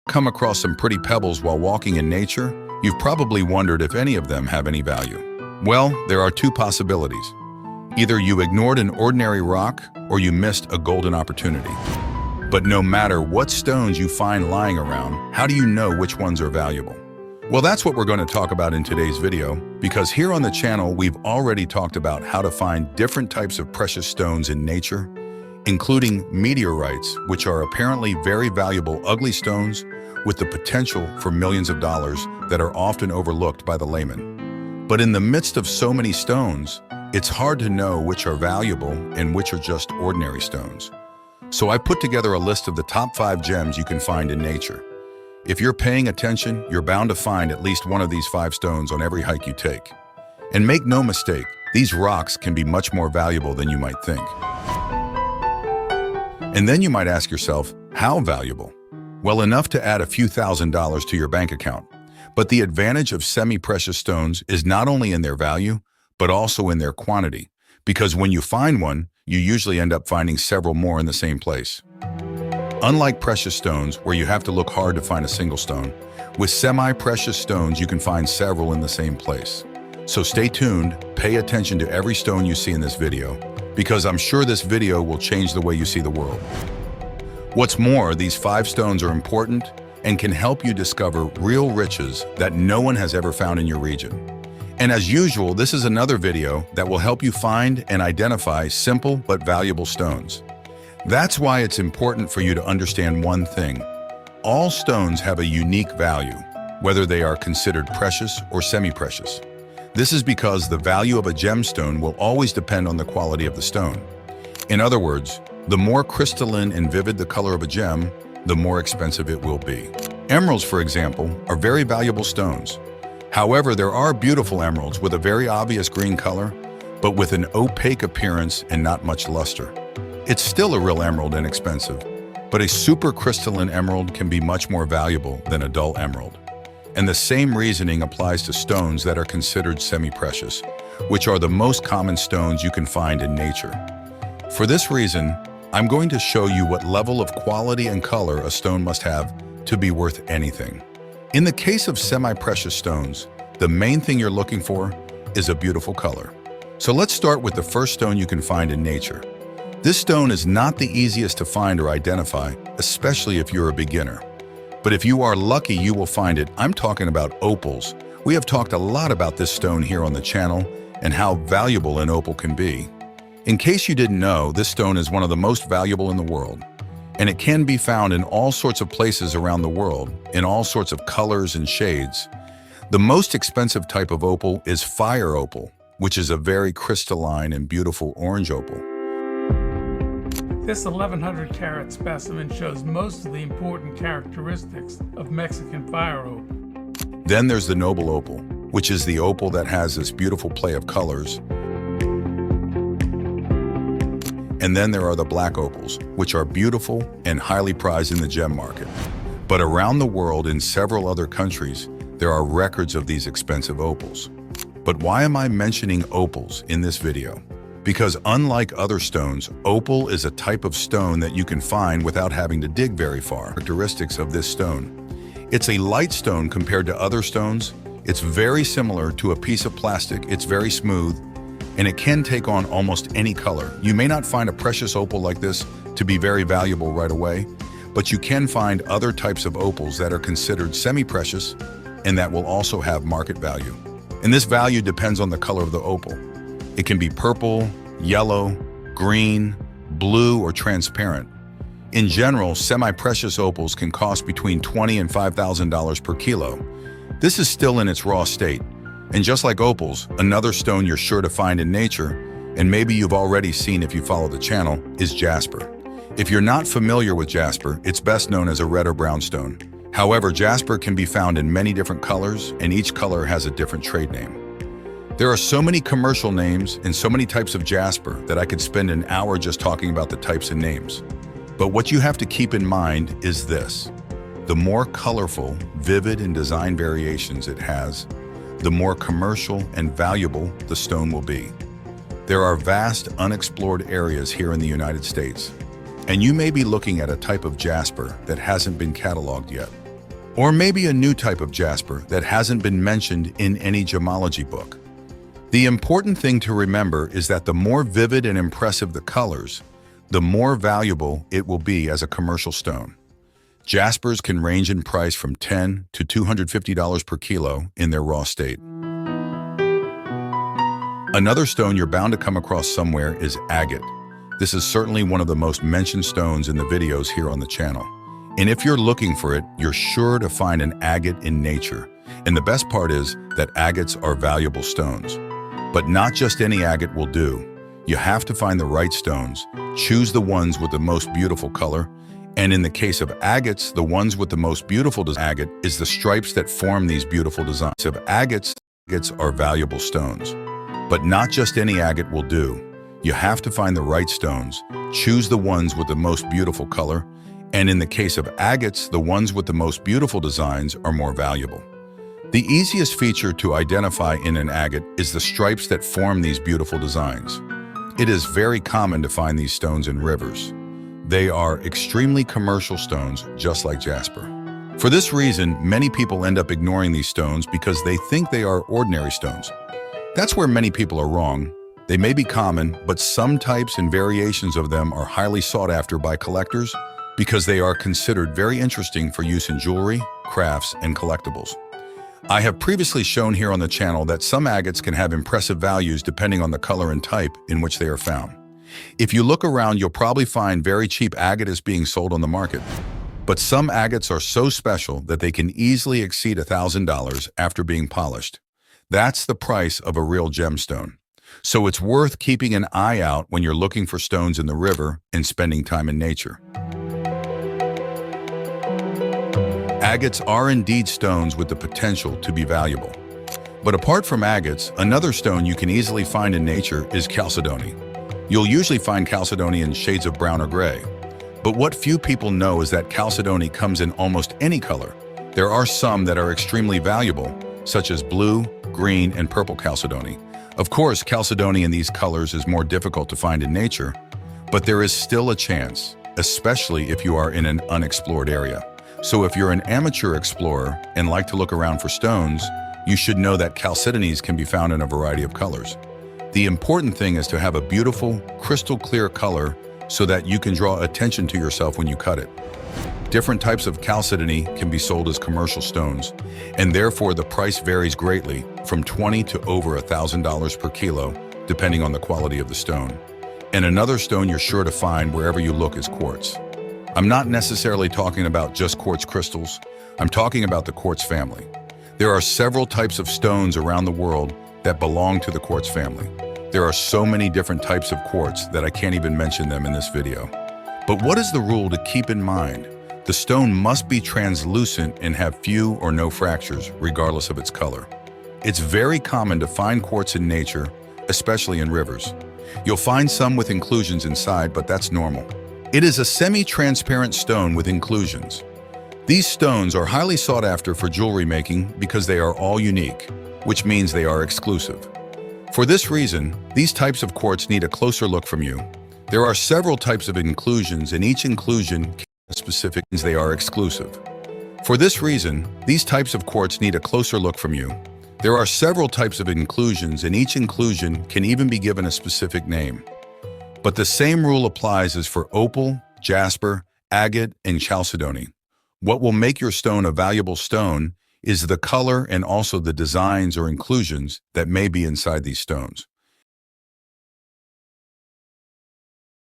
come across some pretty pebbles while walking in nature, you've probably wondered if any of them have any value. Well, there are two possibilities. Either you ignored an ordinary rock or you missed a golden opportunity. But no matter what stones you find lying around, how do you know which ones are valuable? Well, that's what we're going to talk about in today's video, because here on the channel, we've already talked about how to find different types of precious stones in nature, including meteorites, which are apparently very valuable ugly stones with the potential for millions of dollars that are often overlooked by the layman. But in the midst of so many stones, it's hard to know which are valuable and which are just ordinary stones. So I put together a list of the top 5 gems you can find in nature. If you're paying attention, you're bound to find at least one of these 5 stones on every hike you take. And make no mistake, these rocks can be much more valuable than you might think. And then you might ask yourself, how valuable? Well, enough to add a few $1,000s to your bank account. But the advantage of semi-precious stones is not only in their value, but also in their quantity. Because when you find one, you usually end up finding several more in the same place. Unlike precious stones, where you have to look hard to find a single stone, with semi-precious stones you can find several in the same place. So stay tuned, pay attention to every stone you see in this video, because I'm sure this video will change the way you see the world. What's more, these 5 stones are important and can help you discover real riches that no one has ever found in your region. And as usual, this is another video that will help you find and identify simple but valuable stones. That's why it's important for you to understand one thing. All stones have a unique value, whether they are considered precious or semi-precious. This is because the value of a gemstone will always depend on the quality of the stone. In other words, the more crystalline and vivid the color of a gem, the more expensive it will be. Emeralds, for example, are very valuable stones. However, there are beautiful emeralds with a very obvious green color, but with an opaque appearance and not much luster. It's still a real emerald and expensive, but a super crystalline emerald can be much more valuable than a dull emerald. And the same reasoning applies to stones that are considered semi-precious, which are the most common stones you can find in nature. For this reason, I'm going to show you what level of quality and color a stone must have to be worth anything. In the case of semi-precious stones, the main thing you're looking for is a beautiful color. So let's start with the first stone you can find in nature. This stone is not the easiest to find or identify, especially if you're a beginner. But if you are lucky, you will find it. I'm talking about opals. We have talked a lot about this stone here on the channel and how valuable an opal can be. In case you didn't know, this stone is one of the most valuable in the world. And it can be found in all sorts of places around the world, in all sorts of colors and shades. The most expensive type of opal is fire opal, which is a very crystalline and beautiful orange opal. This 1100 carat specimen shows most of the important characteristics of Mexican fire opal. Then there's the noble opal, which is the opal that has this beautiful play of colors. And then there are the black opals, which are beautiful and highly prized in the gem market. But around the world, in several other countries, there are records of these expensive opals. But why am I mentioning opals in this video? Because unlike other stones, opal is a type of stone that you can find without having to dig very far. Characteristics of this stone. It's a light stone compared to other stones. It's very similar to a piece of plastic. It's very smooth, and it can take on almost any color. You may not find a precious opal like this to be very valuable right away, but you can find other types of opals that are considered semi-precious and that will also have market value. And this value depends on the color of the opal. It can be purple, yellow, green, blue, or transparent. In general, semi-precious opals can cost between $20,000 and $5,000 per kilo. This is still in its raw state. And just like opals, another stone you're sure to find in nature, and maybe you've already seen if you follow the channel, is jasper. If you're not familiar with jasper, it's best known as a red or brown stone. However, jasper can be found in many different colors, and each color has a different trade name. There are so many commercial names and so many types of jasper that I could spend an hour just talking about the types and names. But what you have to keep in mind is this. The more colorful, vivid, and design variations it has, the more commercial and valuable the stone will be. There are vast, unexplored areas here in the United States, and you may be looking at a type of jasper that hasn't been cataloged yet. Or maybe a new type of jasper that hasn't been mentioned in any gemology book. The important thing to remember is that the more vivid and impressive the colors, the more valuable it will be as a commercial stone. Jaspers can range in price from $10 to $250 per kilo in their raw state. Another stone you're bound to come across somewhere is agate. This is certainly one of the most mentioned stones in the videos here on the channel. And if you're looking for it, you're sure to find an agate in nature. And the best part is that agates are valuable stones. But not just any agate will do. You have to find the right stones, choose the ones with the most beautiful color, and in the case of agates, the ones with the most beautiful agate is the stripes that form these beautiful designs. Of agates are valuable stones. But not just any agate will do. You have to find the right stones, choose the ones with the most beautiful color, and in the case of agates, the ones with the most beautiful designs are more valuable. The easiest feature to identify in an agate is the stripes that form these beautiful designs. It is very common to find these stones in rivers. They are extremely commercial stones, just like jasper. For this reason, many people end up ignoring these stones because they think they are ordinary stones. That's where many people are wrong. They may be common, but some types and variations of them are highly sought after by collectors because they are considered very interesting for use in jewelry, crafts, and collectibles. I have previously shown here on the channel that some agates can have impressive values depending on the color and type in which they are found. If you look around, you'll probably find very cheap agates being sold on the market. But some agates are so special that they can easily exceed $1,000 after being polished. That's the price of a real gemstone. So it's worth keeping an eye out when you're looking for stones in the river and spending time in nature. Agates are indeed stones with the potential to be valuable. But apart from agates, another stone you can easily find in nature is chalcedony. You'll usually find chalcedony in shades of brown or gray. But what few people know is that chalcedony comes in almost any color. There are some that are extremely valuable, such as blue, green, and purple chalcedony. Of course, chalcedony in these colors is more difficult to find in nature, but there is still a chance, especially if you are in an unexplored area. So if you're an amateur explorer and like to look around for stones, you should know that chalcedonies can be found in a variety of colors. The important thing is to have a beautiful, crystal clear color so that you can draw attention to yourself when you cut it. Different types of chalcedony can be sold as commercial stones, and therefore the price varies greatly from $20 to over $1,000 per kilo, depending on the quality of the stone. And another stone you're sure to find wherever you look is quartz. I'm not necessarily talking about just quartz crystals. I'm talking about the quartz family. There are several types of stones around the world that belong to the quartz family. There are so many different types of quartz that I can't even mention them in this video. But what is the rule to keep in mind? The stone must be translucent and have few or no fractures, regardless of its color. It's very common to find quartz in nature, especially in rivers. You'll find some with inclusions inside, but that's normal. It is a semi-transparent stone with inclusions. These stones are highly sought after for jewelry making because they are all unique, which means they are exclusive. For this reason, these types of quartz need a closer look from you. There are several types of inclusions, and each inclusion can have specific means they are exclusive. For this reason, these types of quartz need a closer look from you. There are several types of inclusions, and each inclusion can even be given a specific name. But the same rule applies as for opal, jasper, agate, and chalcedony. What will make your stone a valuable stone is the color and also the designs or inclusions that may be inside these stones.